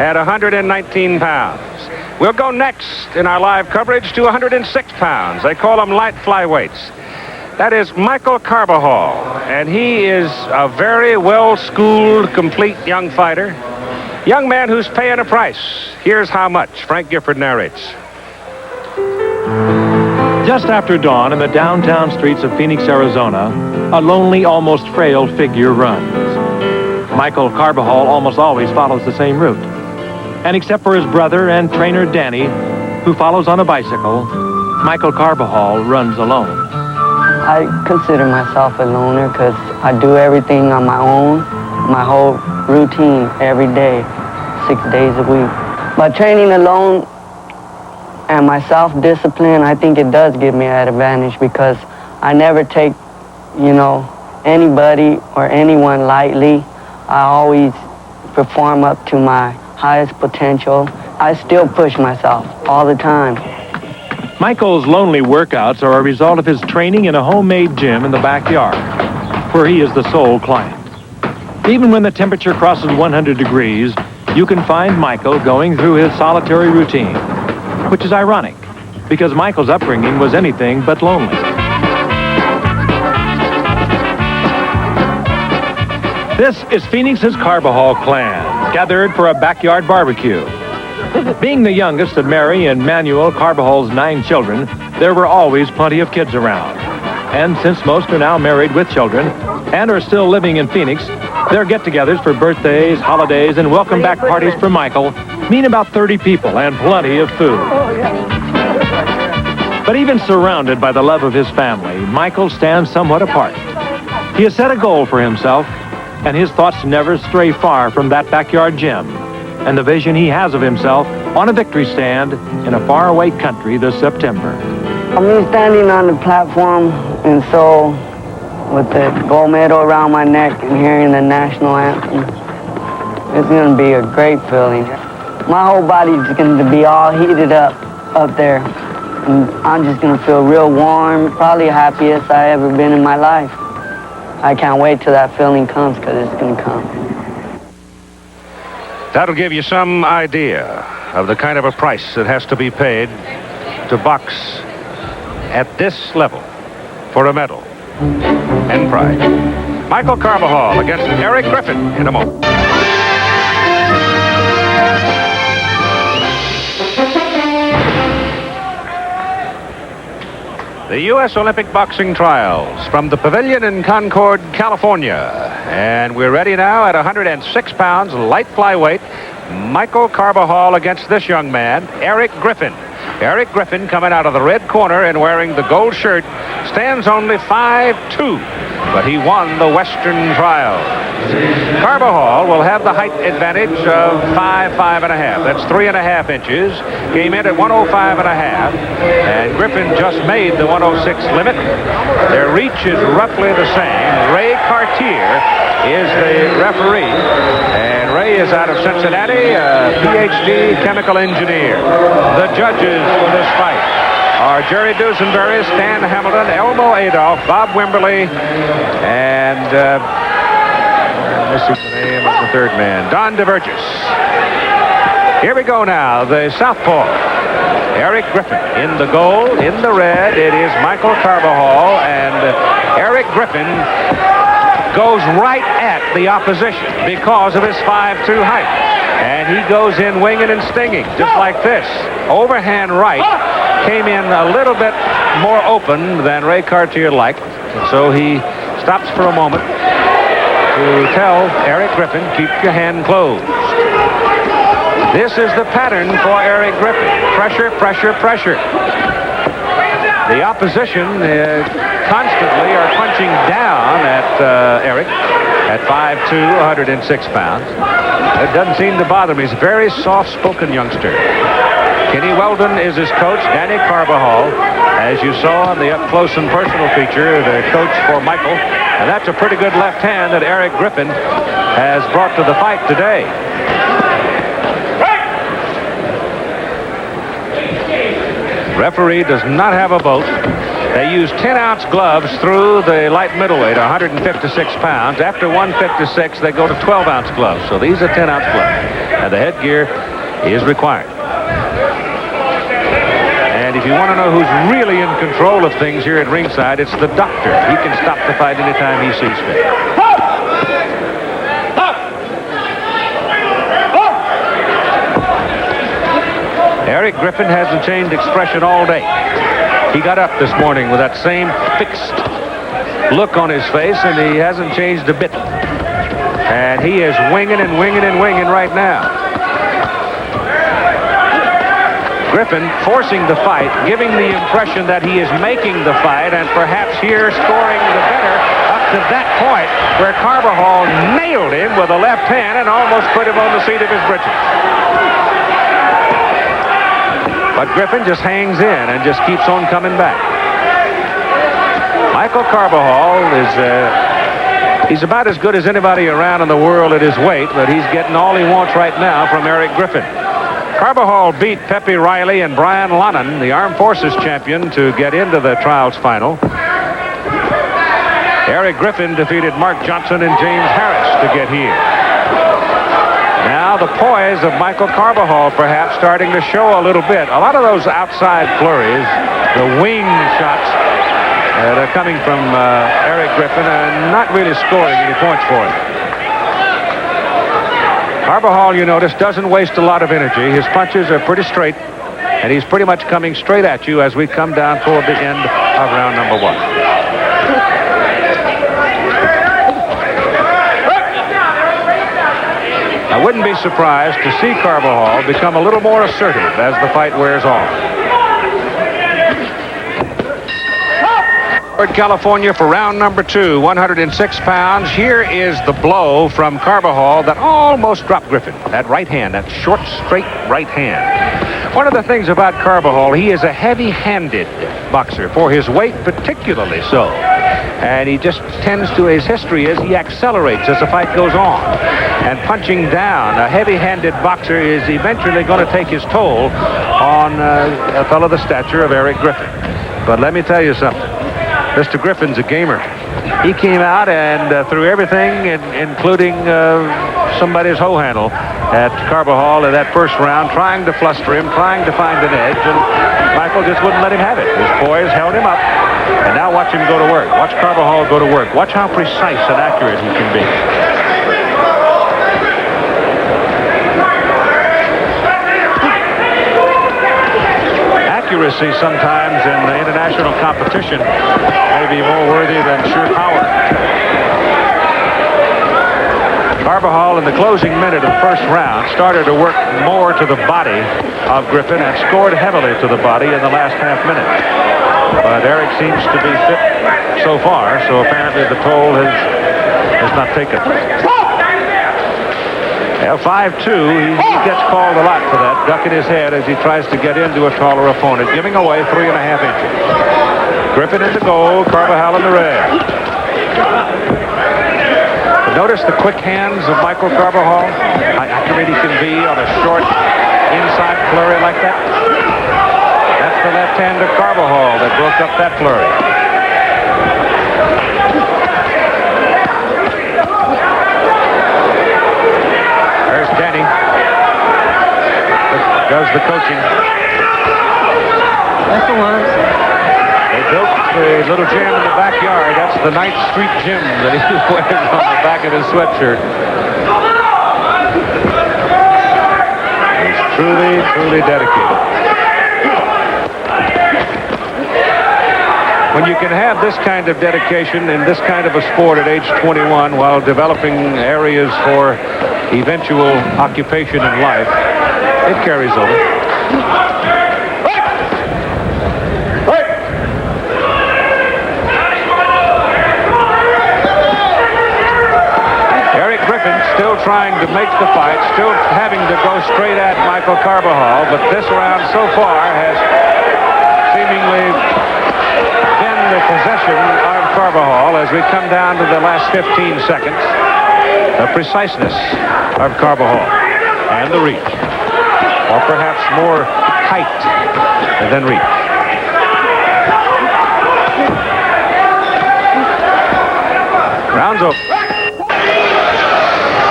at 119 pounds. We'll go next in our live coverage to 106 pounds. They call them light flyweights. That is Michael Carbajal, and he is a very well-schooled, complete young fighter. Young man who's paying a price. Here's how much. Frank Gifford narrates. Just after dawn in the downtown streets of Phoenix, Arizona, a lonely, almost frail figure runs. Michael Carbajal almost always follows the same route. And except for his brother and trainer Danny, who follows on a bicycle, Michael Carbajal runs alone. I consider myself a loner because I do everything on my own, my whole routine every day, 6 days a week. By training alone and my self-discipline, I think it does give me that advantage because I never take, anybody or anyone lightly. I always perform up to my highest potential. I still push myself all the time. Michael's lonely workouts are a result of his training in a homemade gym in the backyard, where he is the sole client. Even when the temperature crosses 100 degrees, you can find Michael going through his solitary routine, which is ironic, because Michael's upbringing was anything but lonely. This is Phoenix's Carbajal clan, gathered for a backyard barbecue. Being the youngest of Mary and Manuel Carbajal's 9 children, there were always plenty of kids around. And since most are now married with children and are still living in Phoenix, their get-togethers for birthdays, holidays, and welcome-back parties for Michael mean about 30 people and plenty of food. But even surrounded by the love of his family, Michael stands somewhat apart. He has set a goal for himself, and his thoughts never stray far from that backyard gym and the vision he has of himself on a victory stand in a faraway country this September. I'm standing on the platform in Seoul with the gold medal around my neck and hearing the national anthem. It's going to be a great feeling. My whole body's going to be all heated up there. And I'm just going to feel real warm, probably the happiest I've ever been in my life. I can't wait till that feeling comes because it's going to come. That'll give you some idea of the kind of a price that has to be paid to box at this level for a medal and pride. Michael Carbajal against Eric Griffin in a moment. The U.S. Olympic boxing trials from the pavilion in Concord, California. And we're ready now at 106 pounds, light flyweight. Michael Carbajal against this young man, Eric Griffin. Eric Griffin, coming out of the red corner and wearing the gold shirt, stands only 5'2", but he won the Western trials. Carbajal will have the height advantage of 5'5.5". That's 3.5 inches. Came in at 105.5, and Griffin just made the 106 limit. Their reach is roughly the same. Ray Cartier is the referee, and Ray is out of Cincinnati, a PhD chemical engineer. The judges for this fight are Jerry Dusenberry, Stan Hamilton, Elmo Adolph, Bob Wimberly, and this is the name of the third man, Don DeVergis. Here we go now, the southpaw, Eric Griffin. In the gold, in the red, it is Michael Carbajal, and Eric Griffin goes right at the opposition because of his 5'2" height. And he goes in winging and stinging, just like this. Overhand right came in a little bit more open than Ray Cartier liked. So he stops for a moment to tell Eric Griffin, keep your hand closed. This is the pattern for Eric Griffin. Pressure, pressure, pressure. The opposition constantly are punching down at Eric at 5'2", 106 pounds. It doesn't seem to bother him. He's a very soft-spoken youngster. Kenny Weldon is his coach, Danny Carbajal, as you saw in the up-close and personal feature, the coach for Michael. And that's a pretty good left hand that Eric Griffin has brought to the fight today. Referee does not have a vote. They use 10-ounce gloves through the light middleweight, 156 pounds. After 156, they go to 12-ounce gloves. So these are 10-ounce gloves. And the headgear is required. And if you want to know who's really in control of things here at ringside, it's the doctor. He can stop the fight anytime he sees fit. Eric Griffin hasn't changed expression all day. He got up this morning with that same fixed look on his face, and he hasn't changed a bit. And he is winging and winging and winging right now. Griffin forcing the fight, giving the impression that he is making the fight, and perhaps here scoring the better up to that point where Carbajal nailed him with a left hand and almost put him on the seat of his britches. But Griffin just hangs in and just keeps on coming back. Michael Carbajal is he's about as good as anybody around in the world at his weight, but he's getting all he wants right now from Eric Griffin. Carbajal beat Pepe Riley and Brian Lannon, the Armed Forces champion, to get into the trials final. Eric Griffin defeated Mark Johnson and James Harris to get here. Now the poise of Michael Carbajal perhaps starting to show a little bit. A lot of those outside flurries, the wing shots that are coming from Eric Griffin, and not really scoring any points for him. Carbajal, you notice, doesn't waste a lot of energy. His punches are pretty straight, and he's pretty much coming straight at you as we come down toward the end of round number 1. I wouldn't be surprised to see Carbajal become a little more assertive as the fight wears on. California for round number 2, 106 pounds. Here is the blow from Carbajal that almost dropped Griffin. That right hand, that short, straight right hand. One of the things about Carbajal, he is a heavy-handed boxer, for his weight particularly so. And he just tends to, his history is he accelerates as the fight goes on. And punching down, a heavy-handed boxer is eventually going to take his toll on a fellow the stature of Eric Griffin. But let me tell you something. Mr. Griffin's a gamer. He came out and threw everything, including somebody's hoe handle, at Carbajal in that first round, trying to fluster him, trying to find an edge, and Michael just wouldn't let him have it. His poise held him up, and now watch him go to work. Watch Carbajal go to work. Watch how precise and accurate he can be. Accuracy sometimes in the international competition may be more worthy than sheer power. Carbajal in the closing minute of the first round started to work more to the body of Griffin and scored heavily to the body in the last half minute. But Eric seems to be fit so far, so apparently the toll has not taken. 5'2", he gets called a lot for that, ducking his head as he tries to get into a taller opponent, giving away 3.5 inches. Griffin in the gold, Carbajal in the red. But notice the quick hands of Michael Carbajal, how accurate he can be on a short inside flurry like that. That's the left hand of Carbajal that broke up that flurry. Danny does the coaching. That's the one. They built the little gym in the backyard. That's the 9th Street gym that he wears on the back of his sweatshirt. He's truly, truly dedicated. When you can have this kind of dedication in this kind of a sport at age 21 while developing areas for eventual occupation in life, it carries over. Eric Griffin still trying to make the fight, still having to go straight at Michael Carbajal, but this round so far has seemingly been the possession of Carbajal as we come down to the last 15 seconds. The preciseness of Carbajal and the reach, or perhaps more height than reach. Rounds over.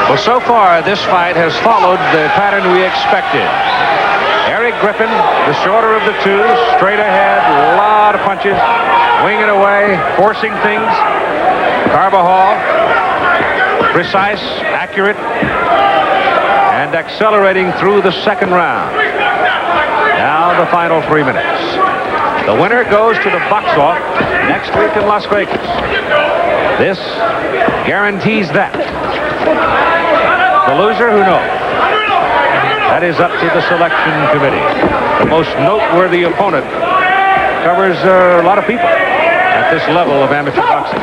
Well, so far, this fight has followed the pattern we expected. Eric Griffin, the shorter of the two, straight ahead, a lot of punches, winging away, forcing things. Carbajal, precise, accurate, and accelerating through the second round. Now the final 3 minutes. The winner goes to the box-off next week in Las Vegas. This guarantees that. The loser, who knows? That is up to the selection committee. The most noteworthy opponent covers a lot of people at this level of amateur boxing.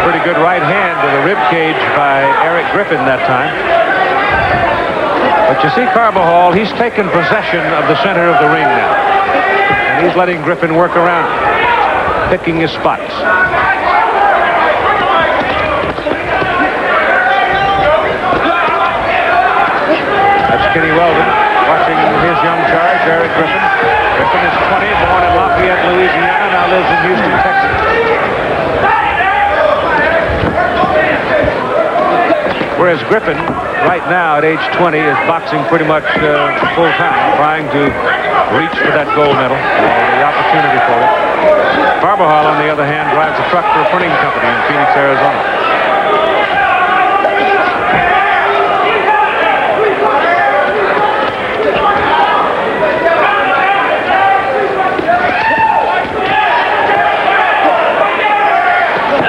Pretty good right hand to the rib cage by Eric Griffin that time. But you see Carbajal, he's taken possession of the center of the ring now. And he's letting Griffin work around him, picking his spots. That's Kenny Weldon watching his young charge, Eric Griffin. Griffin is 20, born in Lafayette, Louisiana, now lives in Houston, Texas. Whereas Griffin, right now at age 20, is boxing pretty much full-time, trying to reach for that gold medal, the opportunity for it. Carbajal, on the other hand, drives a truck for a printing company in Phoenix, Arizona.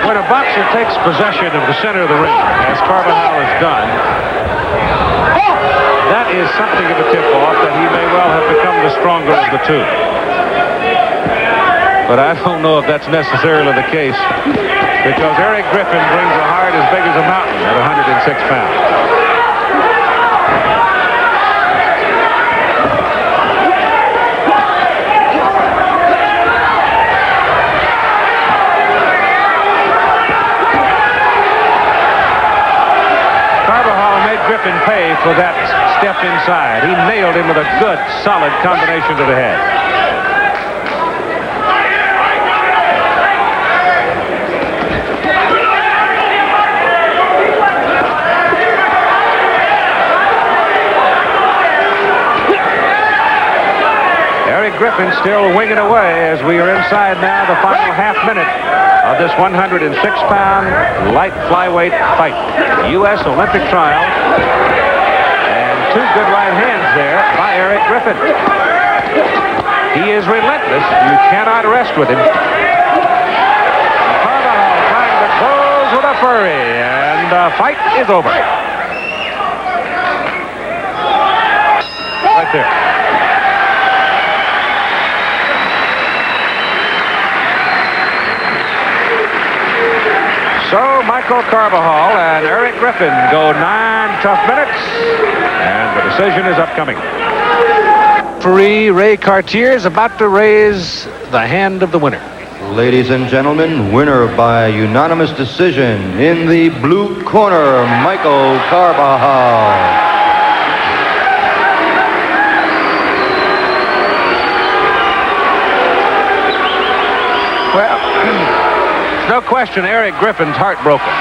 When a boxer takes possession of the center of the ring, as Carbajal has done, that is something of a tip-off that he may well have become the stronger of the two. But I don't know if that's necessarily the case, because Eric Griffin brings a heart as big as a mountain at 106 pounds. Carbajal made Griffin pay for that step inside. He nailed him with a good, solid combination to the head. Eric Griffin still winging away as we are inside now the final half minute of this 106-pound light flyweight fight. U.S. Olympic trial. And two good right hands there by Eric Griffin. He is relentless. You cannot rest with him. Carbajal trying to close with a flurry, and the fight is over. Right there. So Michael Carbajal and Eric Griffin go 9 tough minutes, and the decision is upcoming. Referee Ray Cartier is about to raise the hand of the winner. Ladies and gentlemen, winner by unanimous decision in the blue corner, Michael Carbajal. Well, no question, Eric Griffin's heartbroken.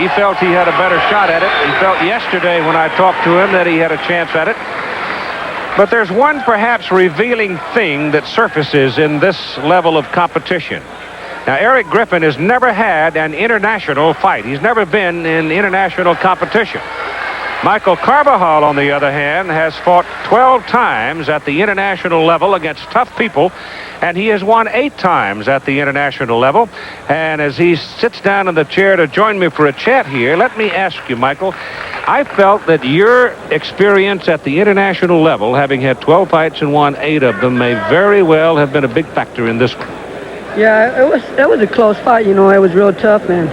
He felt he had a better shot at it. He felt yesterday when I talked to him that he had a chance at it. But there's one perhaps revealing thing that surfaces in this level of competition. Now, Eric Griffin has never had an international fight. He's never been in international competition. Michael Carbajal, on the other hand, has fought 12 times at the international level against tough people, and he has won 8 times at the international level. And as he sits down in the chair to join me for a chat here, let me ask you, Michael, I felt that your experience at the international level, having had 12 fights and won 8 of them, may very well have been a big factor in this one. Yeah, it was a close fight, you know. It was real tough, and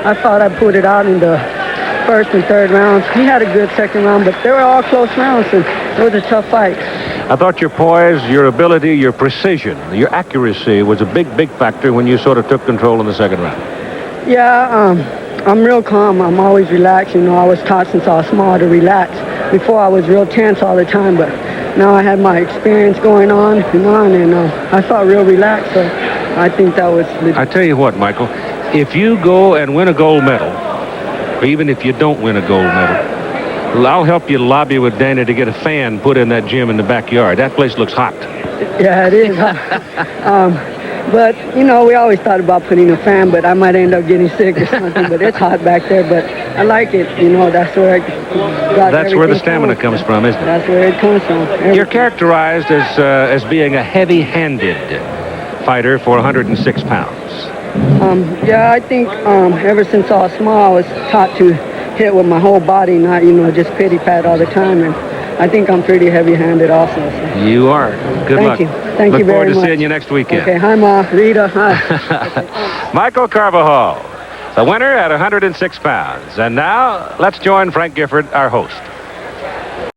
I thought I put it out in the first and third rounds. He had a good second round, but they were all close rounds, and it was a tough fight. I thought your poise, your ability, your precision, your accuracy was a big, big factor when you sort of took control in the second round. Yeah, I'm real calm. I'm always relaxed. You know, I was taught since I was small to relax. Before, I was real tense all the time, but now I had my experience going on, and I felt real relaxed. So I think that was. I tell you what, Michael, if you go and win a gold medal, or even if you don't win a gold medal, I'll help you lobby with Dana to get a fan put in that gym in the backyard. That place looks hot. Yeah, it is. But, we always thought about putting a fan, but I might end up getting sick or something. But it's hot back there, but I like it. That's where I got That's where the stamina comes from, isn't it? That's where it comes from. You're characterized as being a heavy-handed fighter for 106 pounds. Yeah, I think ever since I was small, I was taught to hit with my whole body, not, just pity-pat all the time. And I think I'm pretty heavy-handed also. So. You are. Good luck. Thank you. Thank you very much. Look forward to seeing you next weekend. Okay. Hi, Ma. Rita. Hi. Michael Carbajal, the winner at 106 pounds. And now, let's join Frank Gifford, our host.